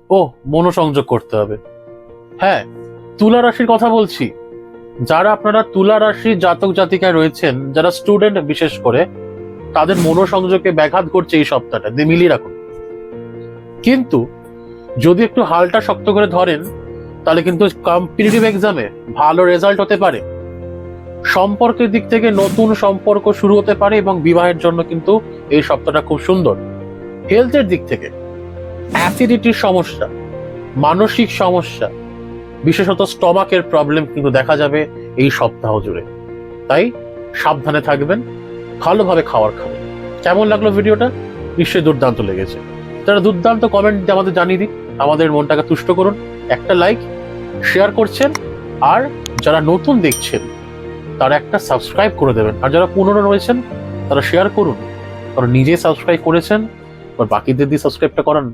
ও মনোসংযোগ করতে হবে। হ্যাঁ, তুলা রাশির কথা বলছি। যারা আপনারা তুলা রাশির জাতক জাতিকায় রয়েছেন, যারা স্টুডেন্ট বিশেষ করে, তাদের মনোসংযোগে ব্যাঘাত ঘটছে এই সপ্তাহটা, দিয়ে মিলিয়ে রাখুন। কিন্তু যদি একটু হালটা শক্ত করে ধরেন, তাহলে কিন্তু কম্পিটিটিভ এক্সামে ভালো রেজাল্ট হতে পারে। সম্পর্কের দিক থেকে নতুন সম্পর্ক শুরু হতে পারে এবং বিবাহের জন্য কিন্তু এই সপ্তাহটা খুব সুন্দর। হেলথের দিক থেকে অ্যাসিডিটির সমস্যা, মানসিক সমস্যা, বিশেষত স্টমাকের প্রবলেম কিন্তু দেখা যাবে এই সপ্তাহ জুড়ে। তাই সাবধানে থাকবেন, ভালোভাবে খাবার খাবেন। কেমন লাগলো ভিডিওটা? নিশ্চয়ই দুর্দান্ত লেগেছে। যারা দুর্দান্ত কমেন্ট দিয়ে আমাদের জানিয়ে দিন, আমাদের মনটাকে তুষ্ট করুন। একটা লাইক, শেয়ার করছেন, আর যারা নতুন দেখছেন তারা একটা সাবস্ক্রাইব করে দেবেন। আর যারা পুরনো রয়েছেন তারা শেয়ার করুন, কারণ নিজে সাবস্ক্রাইব করেছেন, আর বাকিদের দিয়ে সাবস্ক্রাইবটা করান।